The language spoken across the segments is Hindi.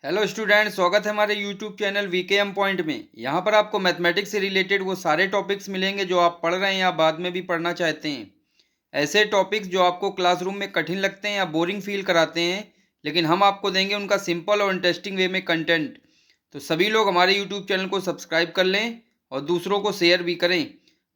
हेलो स्टूडेंट, स्वागत है हमारे यूट्यूब चैनल वीकेएम पॉइंट में। यहाँ पर आपको मैथमेटिक्स से रिलेटेड वो सारे टॉपिक्स मिलेंगे जो आप पढ़ रहे हैं या बाद में भी पढ़ना चाहते हैं। ऐसे टॉपिक्स जो आपको क्लासरूम में कठिन लगते हैं या बोरिंग फील कराते हैं, लेकिन हम आपको देंगे उनका सिंपल और इंटरेस्टिंग वे में कंटेंट। तो सभी लोग हमारे यूट्यूब चैनल को सब्सक्राइब कर लें और दूसरों को शेयर भी करें।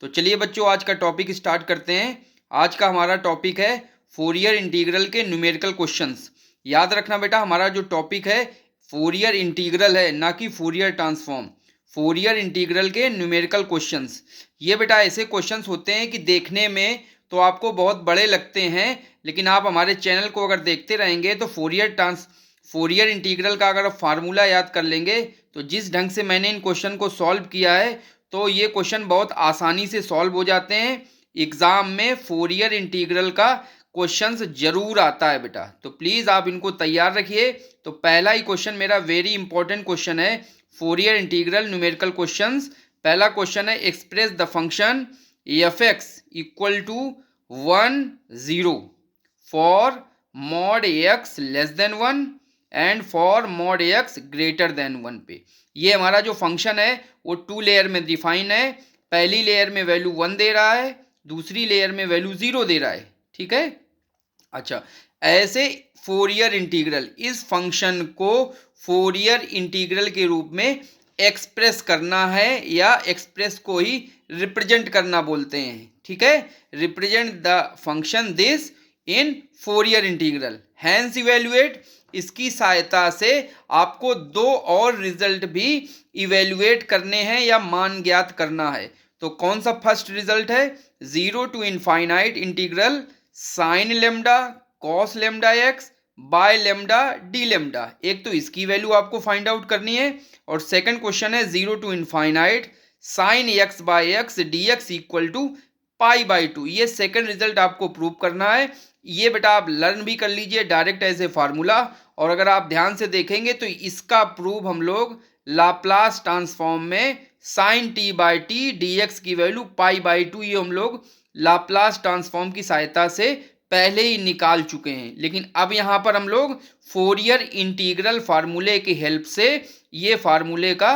तो चलिए बच्चों, आज का टॉपिक स्टार्ट करते हैं। आज का हमारा टॉपिक है फोरियर इंटीग्रल के न्यूमेरिकल क्वेश्चंस। याद रखना बेटा, हमारा जो टॉपिक है फोरियर इंटीग्रल है, ना कि फोरियर ट्रांसफॉर्म। फोरियर इंटीग्रल के न्यूमेरिकल क्वेश्चंस, ये बेटा ऐसे क्वेश्चंस होते हैं कि देखने में तो आपको बहुत बड़े लगते हैं, लेकिन आप हमारे चैनल को अगर देखते रहेंगे तो फोरियर इंटीग्रल का अगर आप फार्मूला याद कर लेंगे तो जिस ढंग से मैंने इन क्वेश्चन को सॉल्व किया है तो ये क्वेश्चन बहुत आसानी से सॉल्व हो जाते हैं। एग्जाम में फोरियर इंटीग्रल का क्वेश्चंस जरूर आता है बेटा, तो प्लीज आप इनको तैयार रखिए। तो पहला ही क्वेश्चन मेरा वेरी इंपॉर्टेंट क्वेश्चन है, फोरियर इंटीग्रल न्यूमेरिकल क्वेश्चंस। पहला क्वेश्चन है, express the function F x equal to 1 0 for mod x less than 1 and for mod x greater than 1 पे। ये हमारा जो फंक्शन है वो 2 लेयर में डिफाइन है। पहली लेयर में वैल्यू 1 दे रहा है, दूसरी लेयर में वैल्यू 0 दे रहा है। ठीक है, अच्छा। ऐसे फोरियर इंटीग्रल, इस फंक्शन को फोरियर इंटीग्रल के रूप में एक्सप्रेस करना है या एक्सप्रेस को ही रिप्रेजेंट करना बोलते हैं। ठीक है, represent the function this in Fourier integral, hence evaluate. इसकी सहायता से आपको दो और रिजल्ट भी इवेल्युएट करने हैं या मान ज्ञात करना है। तो कौन सा फर्स्ट रिजल्ट है, 0 to infinite integral sine lambda cos lambda x by lambda d lambda. एक तो इसकी वैल्यू आपको फाइंड आउट करनी है, और सेकंड क्वेश्चन है 0 to infinite sine x by x d x equal to pi by 2। ये सेकंड रिजल्ट आपको प्रूव करना है। ये बेटा आप लर्न भी कर लीजिए डायरेक्ट एज ए फार्मूला, और अगर आप ध्यान से देखेंगे तो इसका प्रूव हम लोग लाप्लास ट्रांसफॉर्म में sine t by t d x की वैल्यू पाई बाई 2, ये हम लोग लाप्लास ट्रांसफॉर्म की सहायता से पहले ही निकाल चुके हैं। लेकिन अब यहाँ पर हम लोग फोरियर इंटीग्रल फार्मूले की हेल्प से ये फार्मूले का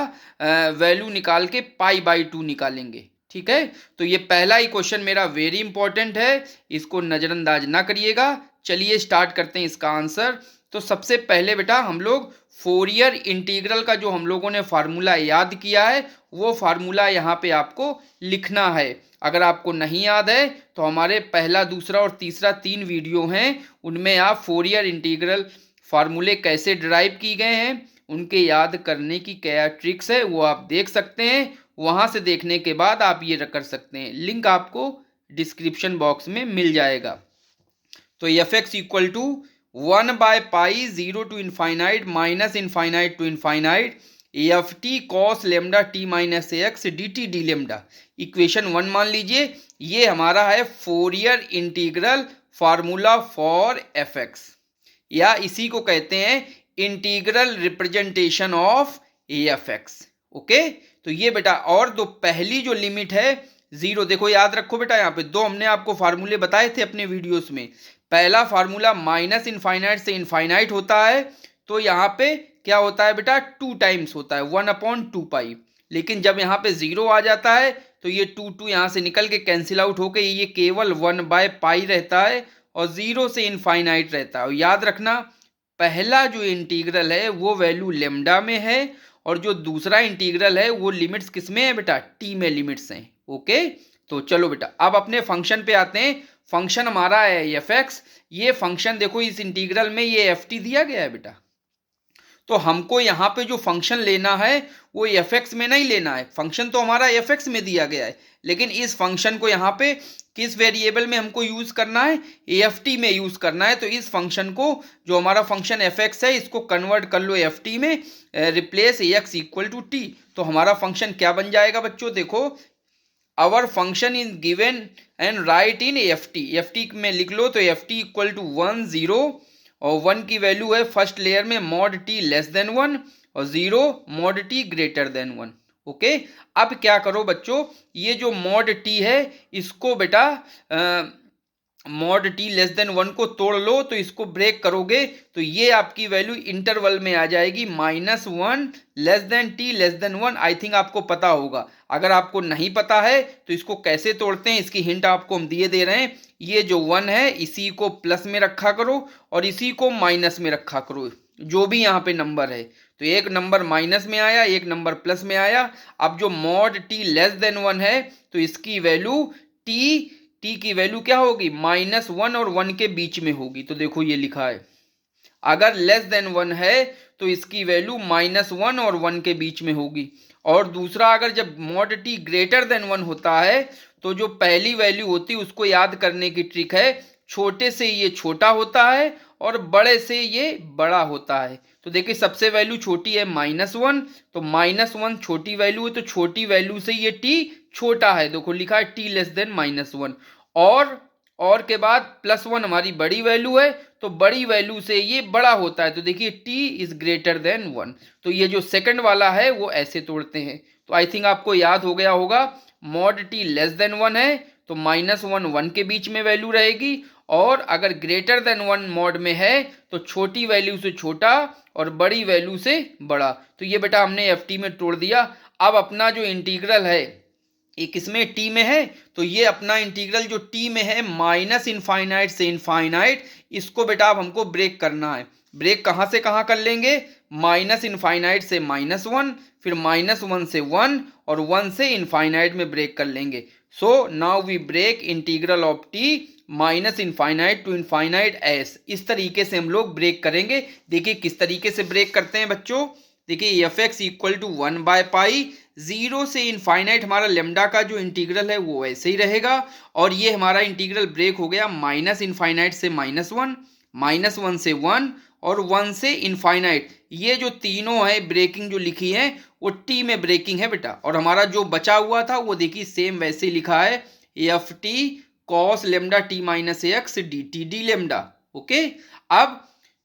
वैल्यू निकाल के पाई बाई 2 निकालेंगे। ठीक है, तो ये पहला ही क्वेश्चन मेरा वेरी इंपॉर्टेंट है, इसको नज़रअंदाज ना करिएगा। चलिए स्टार्ट करते हैं इसका आंसर। तो सबसे पहले बेटा हम लोग फोरियर इंटीग्रल का जो हम लोगों ने फार्मूला याद किया है वो फार्मूला यहाँ पे आपको लिखना है। अगर आपको नहीं याद है तो हमारे पहला, दूसरा और तीसरा 3 वीडियो हैं, उनमें आप फोरियर इंटीग्रल फार्मूले कैसे डिराइव की गए हैं, उनके याद करने की क्या ट्रिक्स है वो आप देख सकते हैं। वहाँ से देखने के बाद आप ये कर सकते हैं, लिंक आपको डिस्क्रिप्शन बॉक्स में मिल जाएगा। तो F x equal to 1 by pi 0 to infinite minus infinite to infinite f t cos lambda T minus x D T D lambda. Equation 1 मान लीजिए, ये हमारा है Fourier integral formula for f x, या इसी को कहते हैं integral representation of F x. Okay, तो ये बेटा, और दो पहली जो लिमिट है 0, देखो याद रखो बेटा, यहाँ पे दो हमने आपको फार्मूले बताए थे अपने वीडियोस में। पहला फार्मूला माइनस इनफाइनाइट से इनफाइनाइट होता है, तो यहाँ पे क्या होता है बेटा, 2 टाइम्स होता है 1/2 पाई। लेकिन जब यहाँ पे 0 आ जाता है तो ये 2 यहाँ से निकल के कैंसिल आउट होके ये केवल 1/पाई रहता है, और 0 से इनफाइनाइट रहता है। और याद रखना, पहला जो इंटीग्रल है वो वैल्यू लेमडा में है, और जो दूसरा इंटीग्रल है वो लिमिट्स किस में है बेटा, टी में लिमिट्स हैं। ओके, तो चलो बेटा अब अपने फंक्शन पे आते हैं। फंक्शन हमारा है एफ एक्स। ये फंक्शन देखो, इस इंटीग्रल में ये एफ टी दिया गया है बेटा, तो हमको यहाँ पे जो फंक्शन लेना है वो एफ एक्स में नहीं लेना है। फंक्शन तो हमारा एफ एक्स में दिया गया है, लेकिन इस फंक्शन को यहाँ पे किस वेरिएबल में हमको यूज करना है, एफ टी में यूज करना है। तो इस फंक्शन को, जो हमारा फंक्शन एफ एक्स है, इसको कन्वर्ट कर लो एफ टी में, replace x equal to t. तो हमारा फंक्शन क्या बन जाएगा बच्चों, देखो, our function is given and write in f t में लिख लो। तो एफ टी इक्वल टू 1 0, और 1 की वैल्यू है फर्स्ट लेयर में मॉड टी लेस देन 1, और 0 mod T greater than 1। Okay, अब क्या करो बच्चों, ये जो मॉड टी है इसको बेटा मॉड टी लेस देन 1 को तोड़ लो तो इसको ब्रेक करोगे तो ये आपकी वैल्यू इंटरवल में आ जाएगी -1 less than T less than 1। I think आपको पता होगा। अगर आपको नहीं पता है तो इसको कैसे तोड़ते हैं इसकी हिंट आपको हम दिए दे रहे हैं। ये जो 1 है इसी को प्लस में रखा करो और इसी को माइनस में रखा करो, जो भी यहाँ पे नंबर है। तो एक नंबर माइनस में आया, एक नंबर प्लस में आया। अब जो मॉड टी लेस देन 1 है तो इसकी वैल्यू टी की वैल्यू क्या होगी, -1 और 1 के बीच में होगी। तो देखो ये लिखा है, अगर लेस देन 1 है तो इसकी वैल्यू -1 और 1 के बीच में होगी। और दूसरा, अगर जब मॉड टी ग्रेटर देन 1 होता है तो जो पहली वैल्यू होती है उसको याद करने की ट्रिक है, छोटे से ये छोटा होता है और बड़े से ये बड़ा होता है। तो देखिए सबसे वैल्यू छोटी है -1, तो -1 छोटी वैल्यू है तो छोटी वैल्यू से ये टी छोटा है। देखो लिखा है टी लेस देन -1। और के बाद +1 हमारी बड़ी वैल्यू है तो बड़ी वैल्यू से ये बड़ा होता है। तो देखिए टी इज ग्रेटर देन 1। तो ये जो सेकंड वाला है वो ऐसे तोड़ते हैं। तो आई थिंक आपको याद हो गया होगा, मॉड टी लेस देन 1 है तो -1 1 के बीच में वैल्यू रहेगी, और अगर ग्रेटर देन 1 मॉड में है तो छोटी वैल्यू से छोटा और बड़ी वैल्यू से बड़ा। तो ये बेटा हमने एफ टी में तोड़ दिया। अब अपना जो इंटीग्रल है ये किसमें, टी में है। तो ये अपना इंटीग्रल जो टी में है माइनस इनफाइनाइट से इनफाइनाइट, इसको बेटा अब हमको ब्रेक करना है। ब्रेक कहाँ से कहाँ कर लेंगे, माइनस इनफाइनाइट से -1, फिर -1 से 1 और 1 से इनफाइनाइट में ब्रेक कर लेंगे। So now we break integral of t minus infinite to infinite s. इस तरीके से हम लोग ब्रेक करेंगे। देखिए किस तरीके से ब्रेक करते हैं बच्चों। देखिए एफ एक्स इक्वल टू 1/π 0 से इनफाइनाइट हमारा लेमडा का जो इंटीग्रल है वो ऐसे ही रहेगा, और ये हमारा इंटीग्रल ब्रेक हो गया माइनस इनफाइनाइट से -1, -1 से 1 और 1 से इनफाइनाइट। ये जो तीनों है ब्रेकिंग जो लिखी है वो टी में ब्रेकिंग है बेटा। और हमारा जो बचा हुआ था वो देखिए सेम वैसे ही लिखा है, F t cos lambda T minus x D T D lambda. Okay, अब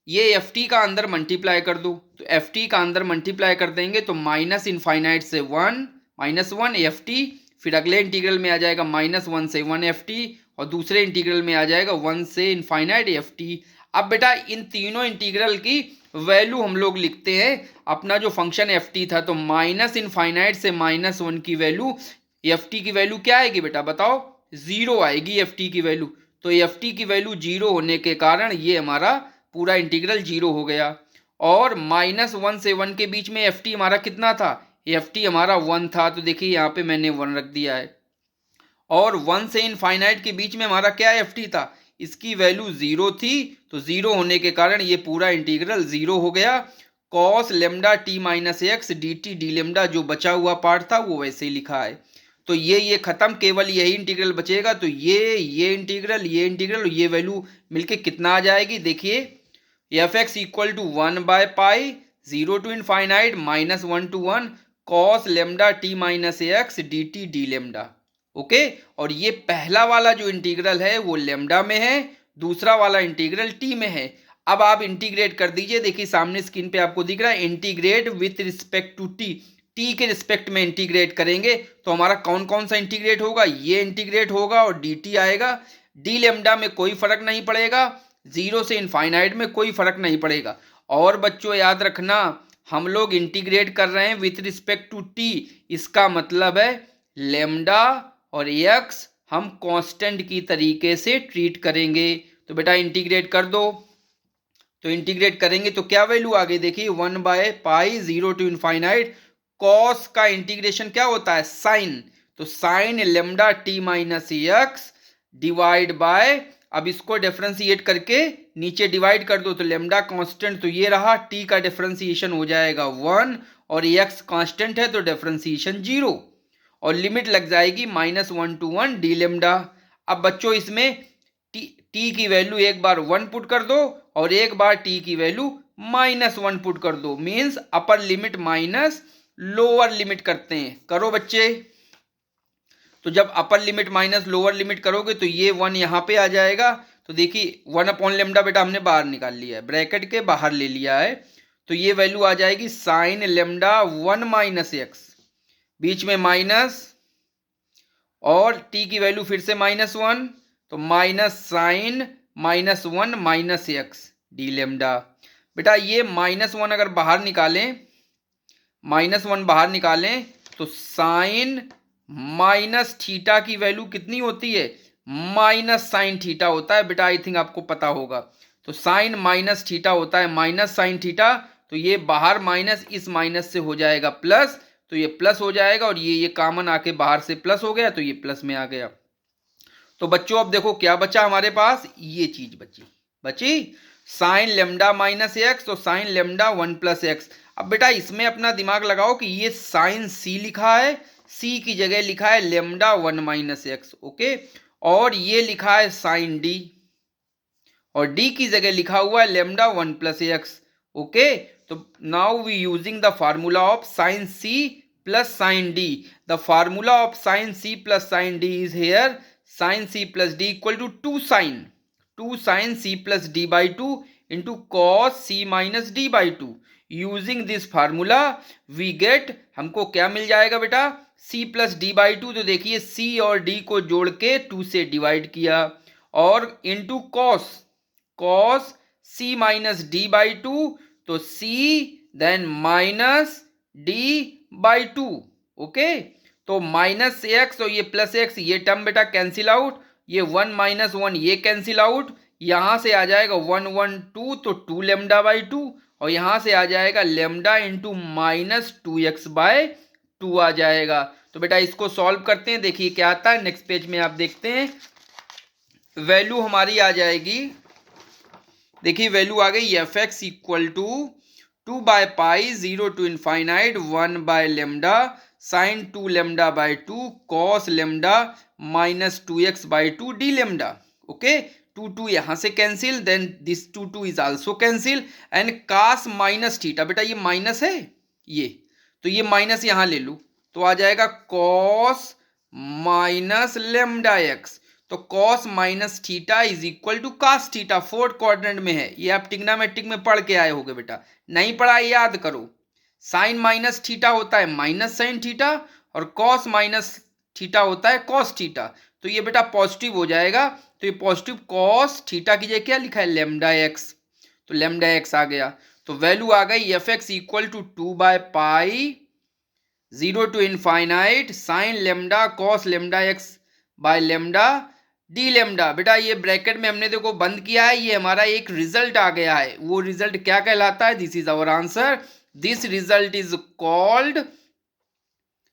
ये एफ टी का अंदर मल्टीप्लाई कर दो। तो एफ टी का अंदर मल्टीप्लाई कर देंगे तो माइनस इनफाइनाइट से 1 -1 एफ टी, फिर अगले इंटीग्रल में आ जाएगा -1 से 1 एफ टी, और दूसरे इंटीग्रल में आ जाएगा 1 से इनफाइनाइट एफ टी। अब बेटा इन तीनों इंटीग्रल की वैल्यू हम लोग लिखते हैं। अपना जो फंक्शन एफ टी था तो माइनस इनफाइनाइट से -1 की वैल्यू, एफ टी की वैल्यू क्या आएगी बेटा बताओ, 0 आएगी एफ टी की वैल्यू। तो एफ टी की वैल्यू 0 होने के कारण ये हमारा पूरा इंटीग्रल 0 हो गया। और -1 से 1 के बीच में एफ टी हमारा कितना था, एफ टी हमारा 1 था। तो देखिए यहाँ पे मैंने 1 रख दिया है। और 1 से इनफाइनाइट के बीच में हमारा क्या एफ टी था, इसकी वैल्यू 0 थी। तो 0 होने के कारण ये पूरा इंटीग्रल 0 हो गया। Cos lambda T minus x D T D lambda जो बचा हुआ पार्ट था वो वैसे ही लिखा है। तो ये खत्म, केवल यही इंटीग्रल बचेगा। तो ये इंटीग्रल ये वैल्यू मिलके कितना आ जाएगी, देखिए F x equal to 1/π 0 to infinite -1 to 1 cos lambda T minus x D T D lambda. Okay, और ये पहला वाला जो इंटीग्रल है वो लेमडा में है, दूसरा वाला इंटीग्रल टी में है। अब आप इंटीग्रेट कर दीजिए। देखिए सामने स्क्रीन पे आपको दिख रहा है integrate with respect to t. T के रिस्पेक्ट में इंटीग्रेट करेंगे तो हमारा कौन कौन सा इंटीग्रेट होगा, ये इंटीग्रेट होगा और डी टी आएगा। डी लेमडा में कोई फर्क नहीं पड़ेगा, 0 से इनफाइनाइट में कोई फर्क नहीं पड़ेगा। और बच्चों याद रखना, हम लोग इंटीग्रेट कर रहे हैं विथ रिस्पेक्ट टू टी, इसका मतलब है लेमडा और एक्स हम कांस्टेंट की तरीके से ट्रीट करेंगे। तो बेटा इंटीग्रेट कर दो। तो इंटीग्रेट करेंगे तो क्या वैल्यू आ गई, देखिए 1/π 0 टू इनफाइनाइट कॉस का इंटीग्रेशन क्या होता है, साइन। तो sine lambda T minus x divide by, अब इसको डिफरेंशिएट करके नीचे डिवाइड कर दो तो लेमडा कांस्टेंट तो ये रहा, टी का डिफरेंशिएशन हो जाएगा 1 और एक्स कांस्टेंट है तो डिफरेंशिएशन 0 और लिमिट लग जाएगी -1 to 1 डी लेमडा। अब बच्चों इसमें टी की वैल्यू एक बार 1 पुट कर दो और एक बार टी की वैल्यू -1 पुट कर दो, means upper limit minus lower limit करते हैं। करो बच्चे। तो जब upper limit minus lower limit करोगे तो ये 1 यहाँ पे आ जाएगा। तो देखिए 1/लेमडा बेटा हमने बाहर निकाल लिया है, ब्रैकेट के बाहर ले लिया है। तो ये वैल्यू आ जाएगी साइन लेमडा 1 माइनस एक्स, बीच में माइनस और टी की वैल्यू फिर से -1। तो minus sine -1 minus x D lambda. बेटा ये -1 अगर बाहर निकालें, -1 बाहर निकालें तो साइन माइनस थीटा की वैल्यू कितनी होती है? माइनस साइन थीटा होता है बेटा, आई थिंक आपको पता होगा। तो साइन माइनस थीटा होता है माइनस साइन थीटा, तो ये बाहर माइनस इस माइनस से हो जाएगा प्लस, तो ये प्लस हो जाएगा और ये कॉमन आके बाहर से प्लस हो गया, तो ये प्लस में आ गया। तो बच्चों अब देखो क्या बचा हमारे पास, ये चीज बची साइन लेमडा माइनस एक्स, तो साइन लेमडा 1 प्लस एक्स। अब बेटा इसमें अपना दिमाग लगाओ कि ये साइन सी लिखा है, सी की जगह लिखा है लेमडा 1 माइनस एक्स, ओके, और ये लिखा है साइन डी, और डी की जगह लिखा हुआ है लेमडा 1 प्लस एक्स, ओके। तो now we using the formula of sine c plus sine d. The formula of sine c plus sine d is here sin c plus d equal to 2 sin c plus d by 2 into cos c minus d by 2। Using this formula we get, हमको क्या मिल जाएगा बेटा, c plus d by 2। तो देखिए c और d को जोड़ के 2 से डिवाइड किया और into cos c minus d by 2, तो c then minus d by 2, okay. तो माइनस एक्स और ये प्लस एक्स, ये टर्म बेटा कैंसिल आउट, ये 1 माइनस 1 ये कैंसिल आउट, यहां से आ जाएगा 1 1 2, तो 2 लेमडा बाई 2, और यहां से आ जाएगा lambda into minus 2x by 2 आ जाएगा। तो बेटा इसको सॉल्व करते हैं, देखिए क्या आता है। नेक्स्ट पेज में आप देखते हैं वैल्यू हमारी आ जाएगी, देखिए वैल्यू आ गई f x equal to 2 by pi 0 to infinite 1 by lambda sine 2 lambda by 2 cos lambda minus 2x by 2 d lambda, okay. 2 यहां से cancel, then this 2 is also cancel, and cos minus theta, बेटा ये माइनस है ये, तो ये माइनस यहां ले लूं, तो आ जाएगा कॉस माइनस लेमडा एक्स। तो cos minus theta is equal to cos theta, fourth quadrant में है, ये आप ट्रिग्नोमेट्रिक में पढ़ के आए होगे बेटा, नहीं पढ़ा याद करो। साइन माइनस थीटा होता है माइनस साइन थीटा, और कॉस माइनस थीटा होता है कॉस थीटा, तो ये बेटा पॉजिटिव हो जाएगा, तो ये पॉजिटिव कॉस थीटा की जगह क्या लिखा है लेमडा एक्स, तो लेमडा एक्स आ गया। तो वैल्यू आ गई f x equal to 2 by pi 0 to infinite sine lambda cos lambda x by lambda d lambda. बेटा ये ब्रैकेट में हमने देखो बंद किया है, ये हमारा एक रिजल्ट आ गया है, वो रिजल्ट क्या कहलाता है, this is our answer. This result is called,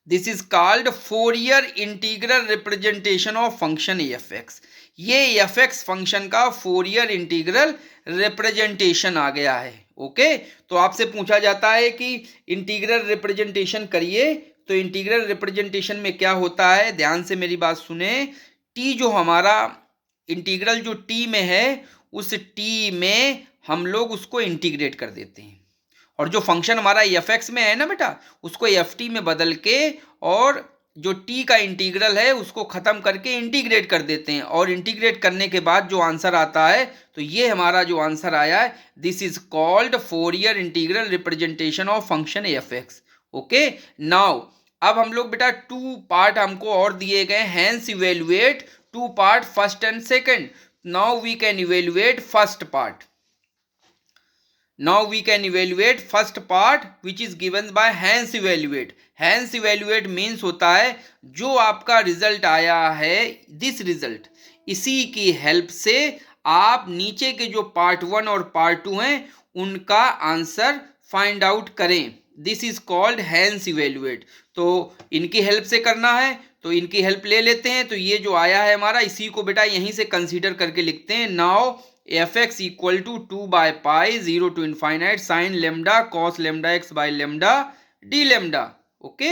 this is called Fourier integral representation of function f(x). ये f(x) फंक्शन का फोरियर इंटीग्रल रिप्रेजेंटेशन आ गया है, ओके। तो आपसे पूछा जाता है कि इंटीग्रल रिप्रेजेंटेशन करिए, तो इंटीग्रल रिप्रेजेंटेशन में क्या होता है, ध्यान से मेरी बात सुने। t जो हमारा इंटीग्रल जो t में है, उस t में हम लोग उसको इंटीग्रेट कर देते हैं, और जो फंक्शन हमारा एफ एक्स में है ना बेटा, उसको एफ टी में बदल के और जो टी का इंटीग्रल है उसको खत्म करके इंटीग्रेट कर देते हैं, और इंटीग्रेट करने के बाद जो आंसर आता है, तो ये हमारा जो आंसर आया है, this is called Fourier integral representation of function F x, okay. Now अब हम लोग बेटा 2 पार्ट हमको और दिए गए, hence evaluate 2 part first and second. Now we can evaluate first part. Now we can evaluate first part which is given by Hance evaluate. Hance evaluate means होता है जो आपका रिजल्ट आया है, दिस रिजल्ट, इसी की हेल्प से आप नीचे के जो पार्ट 1 और पार्ट 2 हैं उनका आंसर फाइंड आउट करें। This is called hence evaluate. तो इनकी हेल्प से करना है, तो इनकी हेल्प ले लेते हैं। तो ये जो आया है हमारा, इसी को बेटा यहीं से कंसीडर करके लिखते हैं। Now f x equal to 2 by pi 0 to infinite sine lambda cos lambda x by lambda d lambda, okay.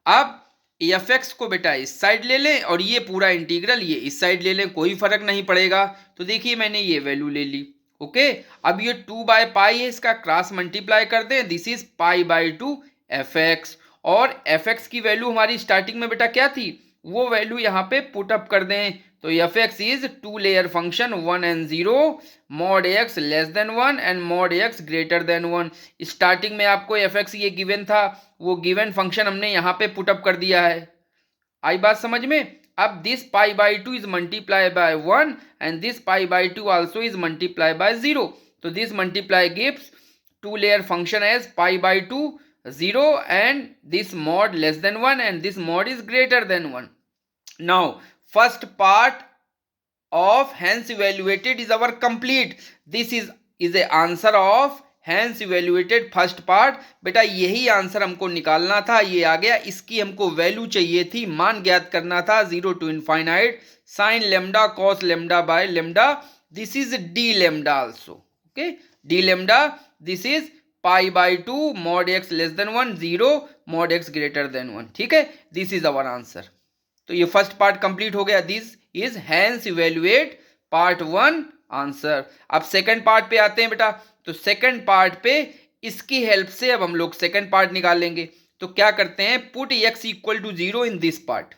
अब एफ एक्स को बेटा इस साइड ले लें और ये पूरा इंटीग्रल ये इस साइड ले लें, कोई फर्क नहीं पड़ेगा। तो देखिए मैंने ये वैल्यू ले ली, ओके। अब ये 2 बाय पाई है, इसका क्रॉस मल्टीप्लाई कर दें, this is pi by 2 F x, और एफ एक्स की वैल्यू हमारी स्टार्टिंग में बेटा क्या थी, वो वैल्यू यहाँ पे पुट अप कर दें। तो F x is 2 layer function 1 and 0 mod x less than 1 and mod x greater than 1। Starting में आपको एफ एक्स ये गिवन था, वो गिवन फंक्शन हमने यहाँ पे पुट अप कर दिया है। आई बात समझ में। अब this pi by two is multiply by 1 and this pi by two also is multiply by 0. तो this multiply gives two layer function as pi by two 0 and this mod less than 1 and this mod is greater than 1. Now first part of hence evaluated is our complete. This is a answer of hence evaluated first part. बेटा यही आंसर हमको निकालना था, ये आ गया. इसकी हमको वैल्यू चाहिए थी, मान ज्ञात करना था 0 to infinite sin lambda cos lambda by lambda. This is d lambda also. Okay, d lambda. This is pi by to mod x less than 1 0 mod x greater than 1. ठीक है, दिस इज अवर आंसर. तो ये फर्स्ट पार्ट कंप्लीट हो गया. This is hence evaluate part 1 answer. अब सेकंड पार्ट पे आते हैं बेटा. तो सेकंड पार्ट पे इसकी हेल्प से अब हम लोग सेकंड पार्ट निकालेंगे. तो क्या करते हैं, put x equal to 0 in this part.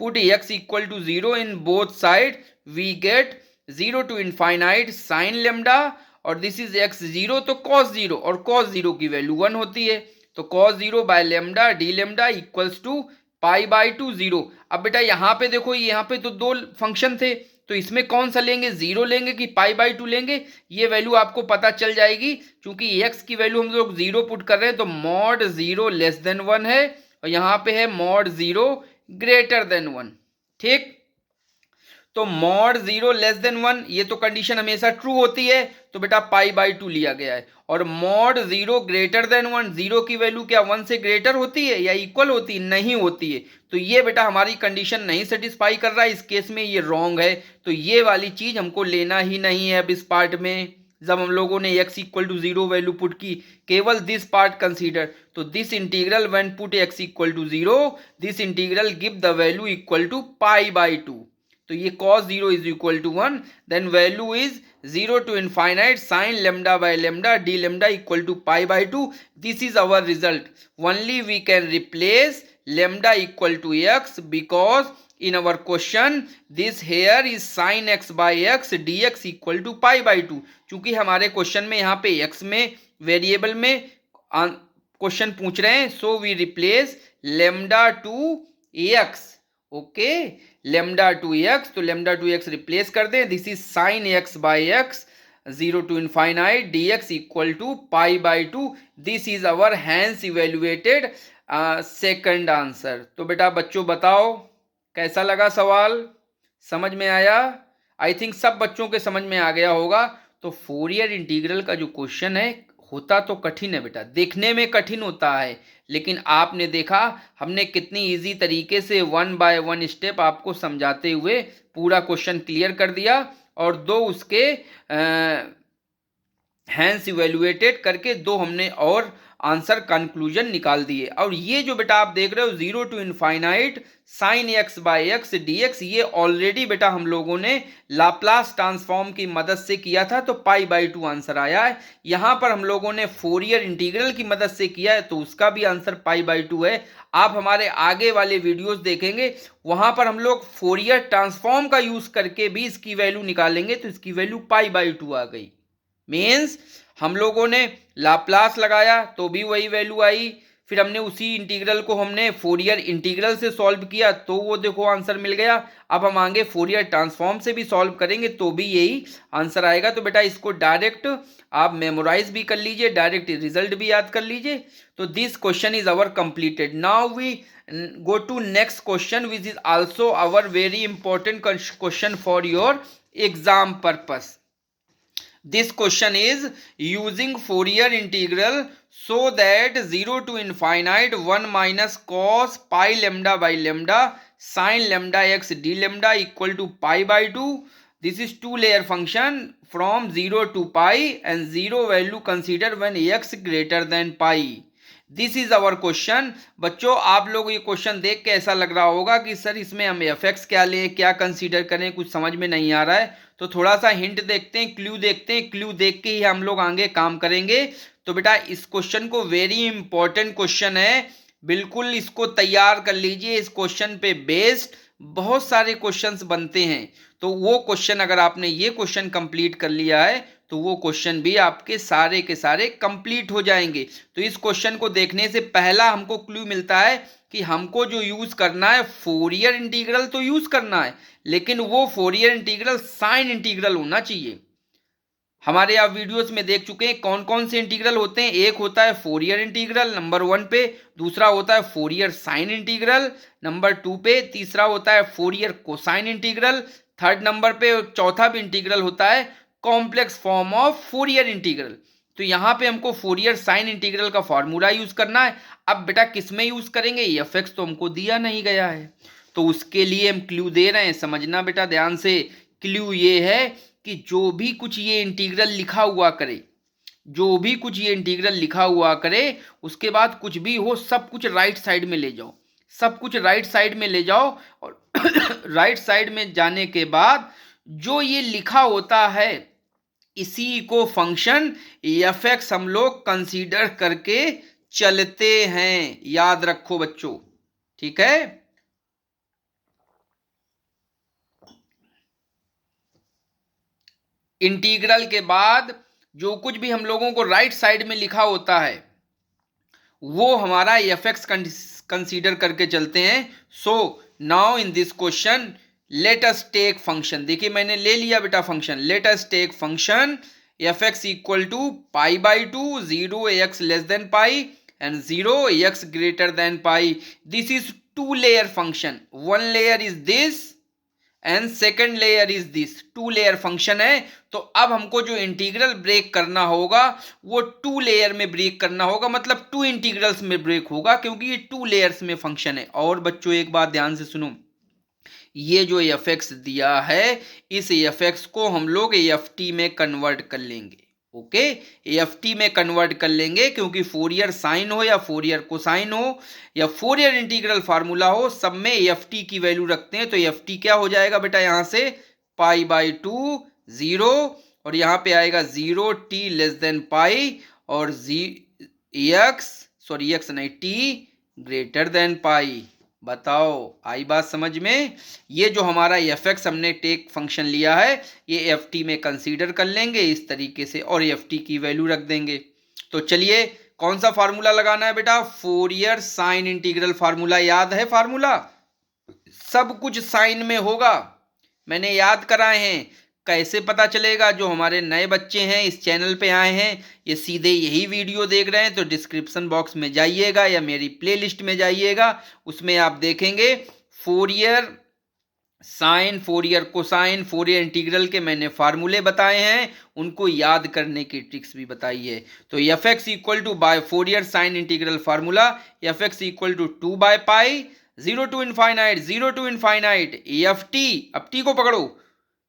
Put x equal to 0 in both side. We get 0 to infinite sine lambda और दिस इज x 0 तो cos 0 और cos 0 की वैल्यू 1 होती है. तो cos 0 by lambda d lambda equals to pi by two 0. अब बेटा यहाँ पे देखो, यहाँ पे तो दो फंक्शन थे, तो इसमें कौन सा लेंगे, 0 लेंगे कि पाई बाई टू लेंगे, ये वैल्यू आपको पता चल जाएगी. क्योंकि x की वैल्यू हम लोग 0 पुट कर रहे हैं, तो मॉड 0 लेस देन 1 है और यहाँ पे है मॉड 0 ग्रेटर देन 1. ठीक, तो मॉड 0 लेस देन 1 ये तो कंडीशन हमेशा ट्रू होती है, तो बेटा पाई बाई टू लिया गया है. और मॉड 0 ग्रेटर देन 1, 0 की वैल्यू क्या 1 से ग्रेटर होती है या इक्वल होती है, नहीं होती है. तो ये बेटा हमारी कंडीशन नहीं सेटिस्फाई कर रहा है, इस केस में ये रॉन्ग है. तो ये वाली चीज हमको लेना ही नहीं है अब इस पार्ट में. जब हम लोगों ने x equal to 0 value put की, केवल दिस पार्ट कंसीडर. तो this integral when put x equal to 0, this integral give the value equal to pi by two. तो ये cos 0 is equal to 1, then value is 0 to infinite sin lambda by lambda d lambda equal to pi by 2. This is our result. Only we can replace lambda equal to x because in our question this here is sin x by x dx equal to pi by 2. चूंकि हमारे क्वेश्चन में यहाँ पे x में वेरिएबल में क्वेश्चन पूछ रहे हैं, so we replace lambda to x. Okay, lambda to x, तो लेमडा टू एक्स रिप्लेस कर दें. This is sine x by x 0 to infinite d x equal to pi by two. This is our hence evaluated second answer. तो बेटा बच्चों बताओ कैसा लगा सवाल, समझ में आया? आई थिंक सब बच्चों के समझ में आ गया होगा. तो फोरियर इंटीग्रल का जो क्वेश्चन है होता तो कठिन है बेटा, देखने में कठिन होता है, लेकिन आपने देखा हमने कितनी इजी तरीके से 1 बाय 1 स्टेप आपको समझाते हुए पूरा क्वेश्चन क्लियर कर दिया और दो उसके हैंस इवेल्युएटेड करके दो हमने और आंसर कंक्लूजन निकाल दिए. और ये जो बेटा आप देख रहे हो 0 to infinite sine x by x d x, ये ऑलरेडी बेटा हम लोगों ने लाप्लास ट्रांसफॉर्म की मदद से किया था, तो पाई बाई टू आंसर आया है. यहाँ पर हम लोगों ने फोरियर इंटीग्रल की मदद से किया है, तो उसका भी आंसर पाई बाई टू है. आप हमारे आगे वाले वीडियोस देखेंगे, वहाँ पर हम लोग फोरियर ट्रांसफॉर्म का यूज करके भी इसकी वैल्यू निकालेंगे, तो इसकी वैल्यू पाई बाई टू आ गई. मीन्स हम लोगों ने लाप्लास लगाया तो भी वही वैल्यू आई, फिर हमने उसी इंटीग्रल को हमने फोरियर इंटीग्रल से सॉल्व किया तो वो देखो आंसर मिल गया. अब हम आगे फोरियर ट्रांसफॉर्म से भी सॉल्व करेंगे तो भी यही आंसर आएगा. तो बेटा इसको डायरेक्ट आप मेमोराइज भी कर लीजिए, डायरेक्ट रिजल्ट भी याद कर लीजिए. तो this question is our completed. Now we go to next question which is also our very important question for your exam purpose. This question is using Fourier integral so that 0 to infinite 1 minus cos pi lambda by lambda sin lambda x d lambda equal to pi by 2. This is two layer function from 0 to pi and 0 value consider when x greater than pi. This is our question. बच्चों आप लोग ये क्वेश्चन देख के ऐसा लग रहा होगा कि सर इसमें हम एफ एक्स क्या लें, क्या कंसीडर करें, कुछ समझ में नहीं आ रहा है. तो थोड़ा सा हिंट देखते हैं, क्ल्यू देखते हैं, क्ल्यू देख के ही हम लोग आगे काम करेंगे. तो बेटा इस क्वेश्चन को वेरी इंपॉर्टेंट क्वेश्चन है, बिल्कुल इसको तैयार कर लीजिए. इस क्वेश्चन पे बेस्ड बहुत सारे क्वेश्चंस बनते हैं, तो वो क्वेश्चन अगर आपने ये क्वेश्चन कंप्लीट कर लिया है तो वो क्वेश्चन भी आपके सारे के सारे कंप्लीट हो जाएंगे। तो इस क्वेश्चन को देखने से पहला हमको क्लू मिलता है कि हमको जो यूज करना है फोरियर इंटीग्रल तो यूज करना है, लेकिन वो फोरियर इंटीग्रल साइन इंटीग्रल होना चाहिए। हमारे आप वीडियोस में देख चुके हैं कौन कौन से इंटीग्रल होते हैं। एक होता है फोरियर इंटीग्रल नंबर 1 पे, दूसरा होता है फोरियर साइन इंटीग्रल नंबर 2 पे, तीसरा होता है Fourier cosine integral third number पे, और चौथा भी इंटीग्रल होता है complex form of Fourier integral. तो यहाँ पे हमको फोरियर साइन इंटीग्रल का फॉर्मूला यूज करना है। अब बेटा किस में यूज करेंगे, एफ एक्स तो हमको दिया नहीं गया है, तो उसके लिए हम क्लू दे रहे हैं। समझना बेटा ध्यान से, क्लू ये है कि जो भी कुछ ये इंटीग्रल लिखा हुआ करे, जो भी कुछ ये इंटीग्रल लिखा हुआ करे, उसके बाद कुछ भी हो सब कुछ राइट साइड में ले जाओ, सब कुछ राइट साइड में ले जाओ। और राइट साइड में जाने के बाद जो ये लिखा होता है इसी को फंक्शन एफ एक्स हम लोग कंसीडर करके चलते हैं। याद रखो बच्चों, ठीक है। इंटीग्रल के बाद जो कुछ भी हम लोगों को राइट साइड में लिखा होता है वो हमारा एफ एक्स कंसीडर करके चलते हैं। So now in this question let us take function. देखिए मैंने ले लिया बेटा function. Let us take function F x equal to pi by two, 0 x less than pi and 0 x greater than pi. This is two layer function. One layer is this and second layer is this. Two layer function है। तो अब हमको जो इंटीग्रल ब्रेक करना होगा वो टू लेयर में ब्रेक करना होगा, मतलब टू इंटीग्रल्स में ब्रेक होगा, क्योंकि ये टू लेयर्स में फंक्शन है। और बच्चों एक बात ध्यान से सुनो, ये जो एफ एक्स दिया है इस एफ एक्स को हम लोग एफ टी में कन्वर्ट कर लेंगे। ओके, एफ टी में कन्वर्ट कर लेंगे, क्योंकि फोरियर साइन हो या फोरियर कोसाइन हो या फोरियर इंटीग्रल फार्मूला हो, सब में एफ टी की वैल्यू रखते हैं। तो एफ टी क्या हो जाएगा बेटा, यहां से पाई बाई टू 0 और यहां पे आएगा 0 टी लेस देन पाई और एक्स नहीं टी ग्रेटर देन पाई। बताओ आई बात समझ में। ये जो हमारा एफ एक्स हमने टेक फंक्शन लिया है ये एफ टी में कंसीडर कर लेंगे इस तरीके से और एफ टी की वैल्यू रख देंगे। तो चलिए कौन सा फार्मूला लगाना है बेटा, फोरियर साइन इंटीग्रल फार्मूला। याद है फार्मूला, सब कुछ साइन में होगा, मैंने याद कराए हैं। कैसे पता चलेगा, जो हमारे नए बच्चे हैं इस चैनल पे आए हैं ये सीधे यही वीडियो देख रहे हैं तो डिस्क्रिप्शन बॉक्स में जाइएगा या मेरी प्लेलिस्ट में जाइएगा, उसमें आप देखेंगे Fourier sine, Fourier cosine, Fourier integral के मैंने फार्मूले बताए हैं, उनको याद करने की ट्रिक्स भी बताई है। तो F x equal to by Fourier sine integral formula, f x equal to 2 by pi 0 to infinite f t, अब टी को पकड़ो,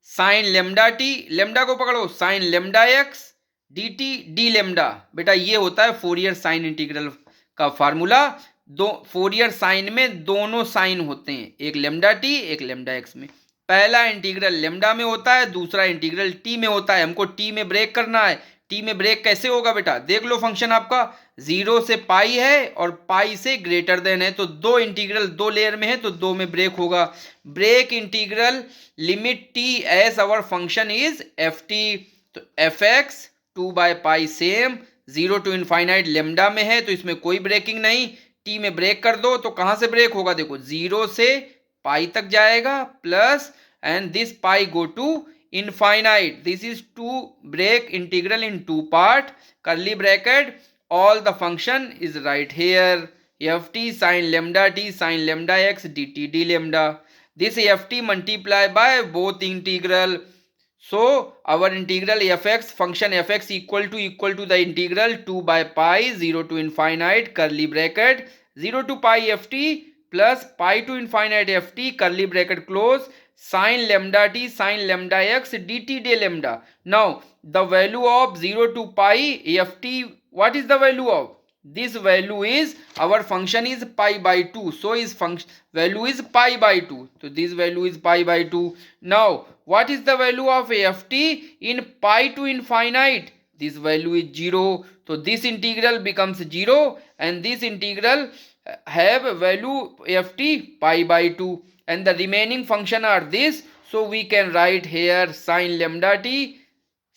साइन लेमडा टी, लेमडा को पकड़ो sine lambda x D T D lambda. बेटा ये होता है फोरियर साइन इंटीग्रल का फार्मूला। दो फोरियर साइन में दोनों साइन होते हैं, एक लेमडा टी एक लेमडा एक्स में। पहला इंटीग्रल लेमडा में होता है, दूसरा इंटीग्रल टी में होता है। हमको टी में ब्रेक करना है। टी में ब्रेक कैसे होगा बेटा, देख लो फंक्शन आपका 0 से पाई है और पाई से ग्रेटर देन है, तो दो इंटीग्रल दो लेयर में है तो दो में ब्रेक होगा। Break integral limit T as our function is F T. तो F X 2 by pi same 0 to infinite lambda में है तो इसमें कोई ब्रेकिंग नहीं। टी में ब्रेक कर दो तो कहां से ब्रेक होगा, देखो 0 से पाई तक जाएगा plus and this pi go to infinite. This is to break integral in two part, curly bracket, all the function is right here, ft sin lambda t sin lambda x dt d lambda. This ft multiply by both integral. So our integral fx function fx equal to the integral 2 by pi 0 to infinite curly bracket 0 to pi ft plus pi to infinite ft curly bracket close sin lambda t sin lambda x dt d lambda. Now the value of 0 to pi ft, what is the value of this value is our function is pi by 2, so is function value is pi by 2, so this value is pi by 2. Now what is the value of ft in pi to infinite, this value is 0, so this integral becomes 0 and this integral have value ft pi by 2 and the remaining function are this, so we can write here sin lambda t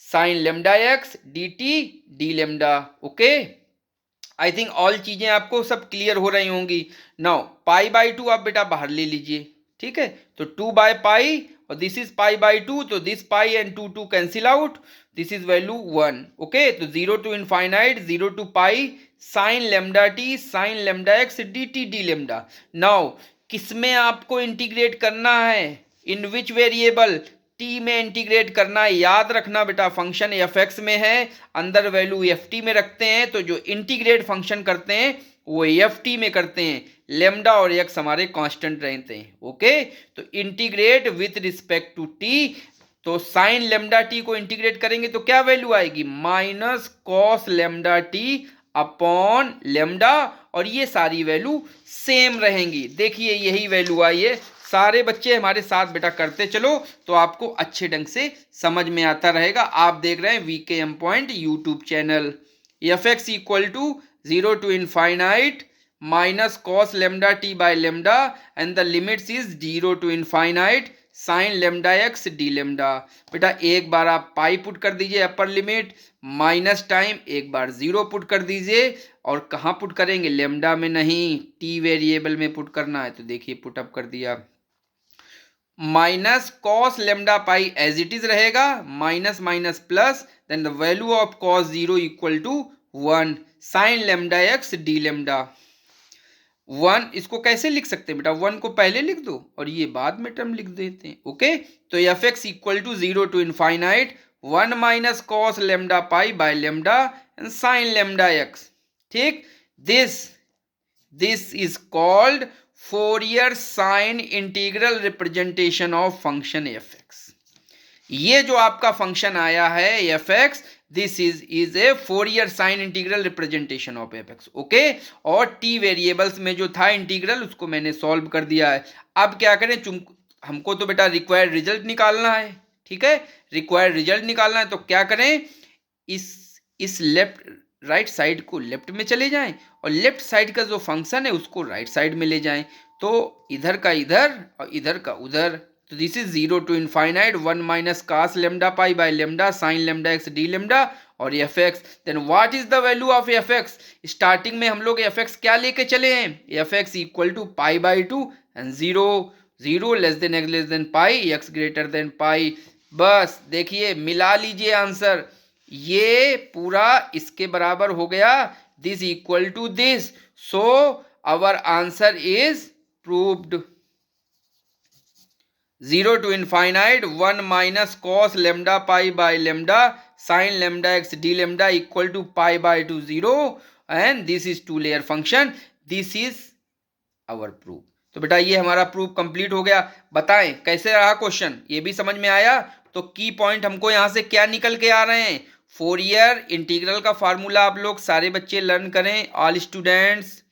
sine lambda x D T D lambda. Okay, I think all चीजें आपको सब क्लियर हो रही होंगी। नाउ पाई बाई टू आप बेटा बाहर ले लीजिए, ठीक है, तो 2/पाई और this is pi by two, तो this pi and two cancel out, this is value 1। Okay, तो 0 to infinite 0 to pi sine lambda T sine lambda x D T D lambda. Now किसमें आपको इंटीग्रेट करना है, इन विच वेरिएबल, टी में इंटीग्रेट करना है। याद रखना बेटा फंक्शन एफ एक्स में है, अंदर वैल्यू एफ टी में रखते हैं, तो जो इंटीग्रेट फंक्शन करते हैं वो एफ टी में करते हैं, लेमडा और एक्स हमारे कांस्टेंट रहते हैं। ओके, तो integrate with respect to t, तो साइन लेमडा टी को इंटीग्रेट करेंगे तो क्या वैल्यू आएगी, minus cos lambda t upon lambda, और ये सारी वैल्यू सेम रहेंगी। देखिए यही वैल्यू आई है। सारे बच्चे हमारे साथ बेटा करते चलो तो आपको अच्छे ढंग से समझ में आता रहेगा। आप देख रहे हैं VKM point YouTube channel. F x equal to 0 to infinite minus cos lambda T by lambda and the limits is 0 to infinite sine lambda x D lambda. बेटा एक बार आप पाई पुट कर दीजिए अपर लिमिट, माइनस टाइम एक बार 0 पुट कर दीजिए, और कहाँ पुट करेंगे, लेमडा में नहीं, टी वेरिएबल में पुट करना है। तो देखिए पुट अप कर दिया, minus cos lambda pi as it is रहेगा, minus minus plus, then the value of cos 0 equal to 1 sine lambda x D lambda. 1 इसको कैसे लिख सकते हैं बेटा, 1 को पहले लिख दो और ये बाद में टर्म लिख देते हैं। ओके, तो F x equal to 0 to infinite 1 minus cos lambda pi by lambda and sine lambda X. ठीक, this is called Fourier sine integral representation of function F X. ये जो आपका फंक्शन आया है F X, this is a Fourier sine integral representation of F x. Okay, और टी वेरिएबल्स में जो था इंटीग्रल उसको मैंने सॉल्व कर दिया है। अब क्या करें, हमको तो बेटा रिक्वायर्ड रिजल्ट निकालना है, ठीक है, रिक्वायर्ड रिजल्ट निकालना है, तो क्या करें, इस लेफ्ट राइट साइड को लेफ्ट में चले जाएं और लेफ्ट साइड का जो फंक्शन है उसको राइट साइड में ले जाएं, तो इधर का इधर और इधर का उधर। तो this is 0 to infinite 1 minus cos lambda pi by lambda sine lambda x D lambda और f x. Then what is the value of F x, starting में हम लोग एफ एक्स क्या लेके चले हैं, f x equal to pi by two and 0 less than x less than pi x greater than pi. बस देखिए मिला लीजिए आंसर, ये पूरा इसके बराबर हो गया, this equal to this, so our answer is proved. 0 to infinite 1 minus cos lambda pi by lambda sine lambda x D lambda equal to pi by two 0 and this is two layer function, this is our proof. तो बेटा ये हमारा प्रूफ कंप्लीट हो गया। बताएं कैसे रहा क्वेश्चन, ये भी समझ में आया? तो की पॉइंट हमको यहां से क्या निकल के आ रहे हैं, फोरियर इंटीग्रल का फार्मूला आप लोग सारे बच्चे लर्न करें, all students.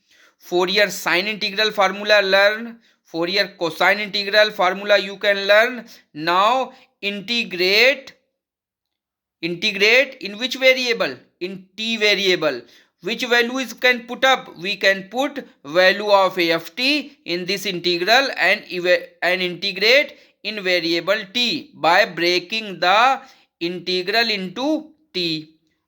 Fourier sine integral formula learn, Fourier cosine integral formula you can learn. Now integrate in which variable, in t variable, which values can put up, we can put value of a of t in this integral and integrate in variable t by breaking the integral into t।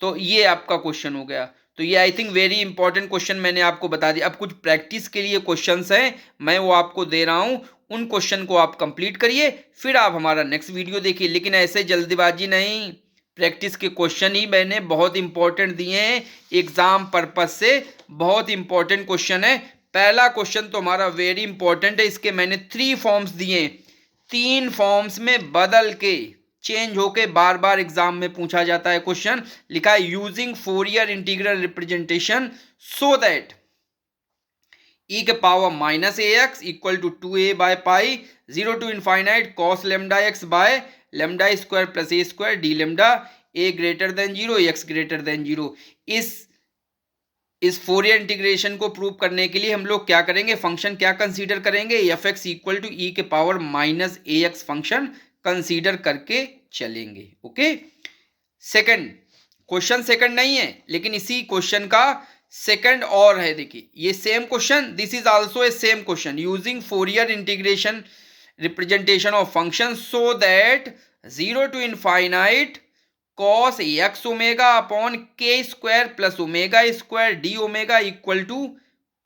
तो ये आपका क्वेश्चन हो गया। तो ये I think very important question मैंने आपको बता दिया। अब कुछ प्रैक्टिस के लिए क्वेश्चंस हैं, मैं वो आपको दे रहा हूं, उन क्वेश्चन को आप कंप्लीट करिए, फिर आप हमारा नेक्स्ट वीडियो देखिए, लेकिन ऐसे जल्दबाजी नहीं, प्रैक्टिस के क्वेश्चन ही मैंने बहुत इंपॉर्टेंट दिए हैं एग्जाम पर्पज से, बहुत इंपॉर्टेंट क्वेश्चन है। पहला क्वेश्चन तो हमारा वेरी इंपॉर्टेंट है, इसके मैंने 3 फॉर्म्स दिए, 3 फॉर्म्स में बदल के चेंज होके बार बार एग्जाम में पूछा जाता है क्वेश्चन। लिखा है using Fourier integral representation so that e के power minus a x equal to 2a by pi 0 to infinite cos lambda x by lambda square plus a square d lambda a greater than 0 x greater than 0। इस फोरियर इंटीग्रेशन को प्रूव करने के लिए हम लोग क्या करेंगे, फंक्शन क्या कंसीडर करेंगे, एफ एक्स इक्वल टू ई के power minus a x function consider करके चलेंगे। ओके, सेकंड क्वेश्चन, सेकंड नहीं है लेकिन इसी क्वेश्चन का सेकंड और है, देखिए ये same question, this is also a same question, using Fourier integration representation of function so that 0 to infinite cos x omega upon k square plus omega square d omega equal to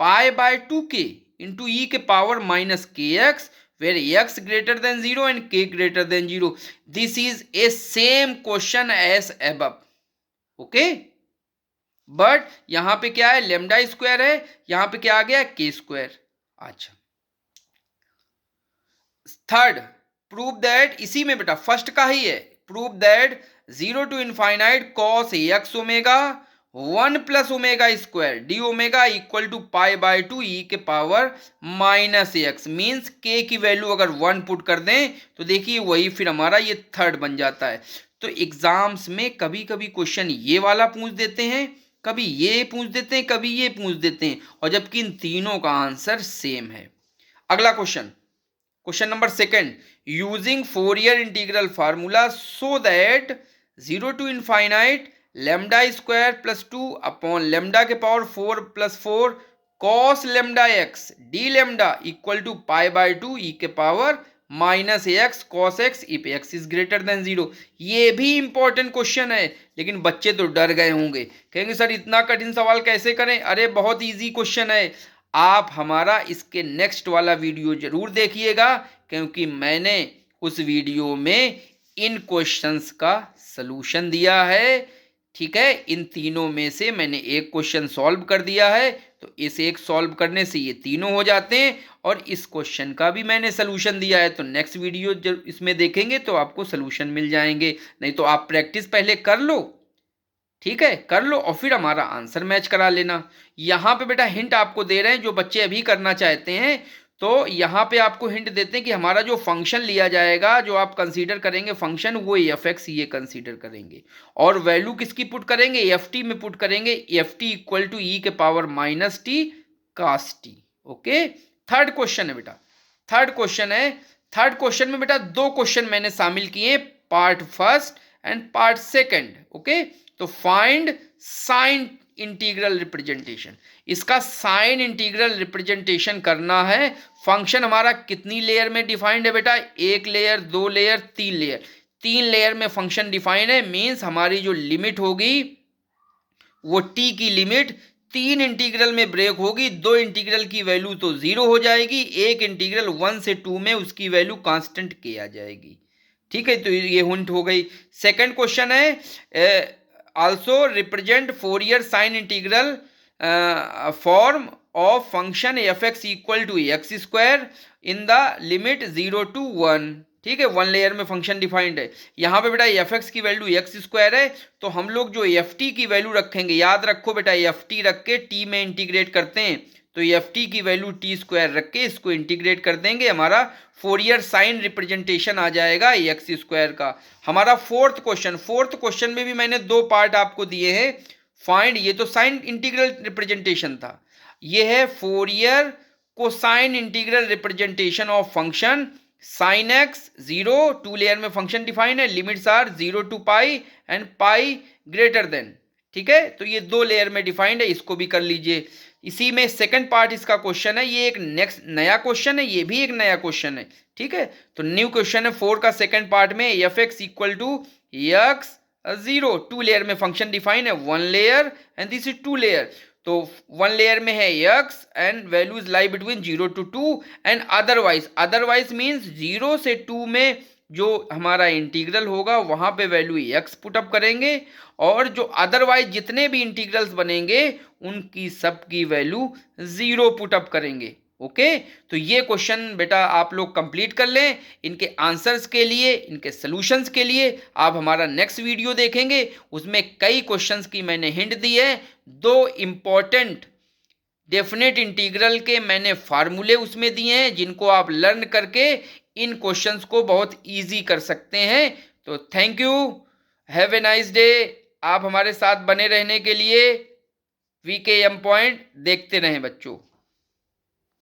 pi by 2k into e के power minus k x where x greater than 0 and k greater than 0. This is a same question as above. Okay? But यहां पे क्या है, लेमडा स्क्वायर है, यहां पे क्या आ गया, के स्क्वायर. अच्छा, थर्ड, प्रूव दैट, इसी में बेटा फर्स्ट का ही है, prove that 0 to infinite cos x omega 1 plus omega square d omega equal to pi by 2 e के पावर माइनस एक्स. मीन्स के की वैल्यू अगर 1 पुट कर दें तो देखिए वही फिर हमारा ये थर्ड बन जाता है. तो एग्जाम्स में कभी कभी क्वेश्चन ये वाला पूछ देते हैं, कभी ये पूछ देते हैं, कभी ये पूछ देते हैं, और जबकि इन तीनों का आंसर सेम है. अगला question, question number second, using Fourier integral formula so that 0 to infinite lambda square plus 2 upon lambda के power 4 plus 4 cos lambda x D lambda equal to pi by 2 e के power minus x cos x if x is greater than 0. ये भी इंपॉर्टेंट क्वेश्चन है, लेकिन बच्चे तो डर गए होंगे, कहेंगे सर इतना कठिन सवाल कैसे करें. अरे बहुत इजी क्वेश्चन है. आप हमारा इसके नेक्स्ट वाला वीडियो जरूर देखिएगा, क्योंकि मैंने उस वीडियो में इन क्वेश्चंस का सलूशन दिया है. ठीक है, इन तीनों में से मैंने एक क्वेश्चन सॉल्व कर दिया है, तो इस एक सॉल्व करने से ये तीनों हो जाते हैं, और इस क्वेश्चन का भी मैंने सलूशन दिया है. तो नेक्स्ट वीडियो जब इसमें देखेंगे तो आपको सलूशन मिल जाएंगे. नहीं तो आप प्रैक्टिस पहले कर लो, ठीक है, कर लो, और फिर हमारा आंसर मैच करा लेना. यहाँ पे बेटा हिंट आपको दे रहे हैं, जो बच्चे अभी करना चाहते हैं तो यहाँ पे आपको हिंट देते हैं कि हमारा जो फंक्शन लिया जाएगा, जो आप कंसीडर करेंगे फंक्शन, वो एफ एक्स ये कंसीडर करेंगे, और वैल्यू किसकी पुट करेंगे, एफ टी में पुट करेंगे. एफ टी इक्वल टू ई के पावर माइनस टी कास टी. ओके, थर्ड क्वेश्चन है बेटा, थर्ड क्वेश्चन है. थर्ड क्वेश्चन में बेटा दो क्वेश्चन मैंने शामिल किए, part first and part second. Okay, तो फाइंड साइन इंटीग्रल रिप्रेजेंटेशन, इसका साइन इंटीग्रल रिप्रेजेंटेशन करना है. फंक्शन हमारा कितनी लेयर में डिफाइंड है बेटा, एक लेयर, दो लेयर, तीन लेयर. तीन लेयर में फंक्शन डिफाइंड है. मीन्स हमारी जो लिमिट होगी वो टी की लिमिट तीन इंटीग्रल में ब्रेक होगी. दो इंटीग्रल की वैल्यू तो 0 हो जाएगी, एक इंटीग्रल 1 से 2 में उसकी वैल्यू कांस्टेंट के आ जाएगी. ठीक है, तो ये हिंट हो गई. सेकंड क्वेश्चन है, also represent Fourier sin integral form of function fx equal to x square in the limit 0 to 1. ठीक है, वन लेयर में फंक्शन डिफाइंड है. यहाँ पे बेटा एफ एक्स की वैल्यू एक्स स्क्वायर है, तो हम लोग जो एफ टी की वैल्यू रखेंगे, याद रखो बेटा एफ टी रख के टी में इंटीग्रेट करते हैं, तो एफ टी की वैल्यू टी स्क्वायर रख के इसको इंटीग्रेट कर देंगे, हमारा फोरियर साइन रिप्रेजेंटेशन आ जाएगा एक्स स्क्वायर का. हमारा फोर्थ क्वेश्चन में भी मैंने दो पार्ट आपको दिए हैं. फाइंड, ये तो साइन इंटीग्रल रिप्रेजेंटेशन था, ये है Fourier cosine integral representation of function sine x 0, two layer में फंक्शन डिफाइन है, limits are 0 to pi and pi greater than. ठीक है, तो ये दो लेयर में डिफाइंड है, इसको भी कर लीजिए. इसी में सेकंड पार्ट इसका क्वेश्चन है, ये एक नेक्स्ट नया क्वेश्चन है, ये भी एक नया क्वेश्चन है. ठीक है, तो न्यू क्वेश्चन है 4 का सेकंड पार्ट में, f x equal to x 0, two layer में फंक्शन डिफाइन है, one layer and this is two layer. तो वन लेयर में है x and values lie between 0 to 2 and otherwise means 0 से 2 में जो हमारा इंटीग्रल होगा वहां पे वैल्यू एक्स पुटअप करेंगे, और जो अदरवाइज जितने भी इंटीग्रल्स बनेंगे उनकी सबकी वैल्यू 0 पुटअप करेंगे. ओके, तो ये क्वेश्चन बेटा आप लोग कंप्लीट कर लें. इनके आंसर्स के लिए, इनके सॉल्यूशंस के लिए आप हमारा नेक्स्ट वीडियो देखेंगे, उसमें कई क्वेश्चंस की मैंने हिंट दी है. दो इम्पॉर्टेंट डेफिनेट इंटीग्रल के मैंने फार्मूले उसमें दिए हैं, जिनको आप लर्न करके इन क्वेश्चंस को बहुत इजी कर सकते हैं. तो thank you, have a nice day. आप हमारे साथ बने रहने के लिए वीकेएम पॉइंट देखते रहें बच्चों.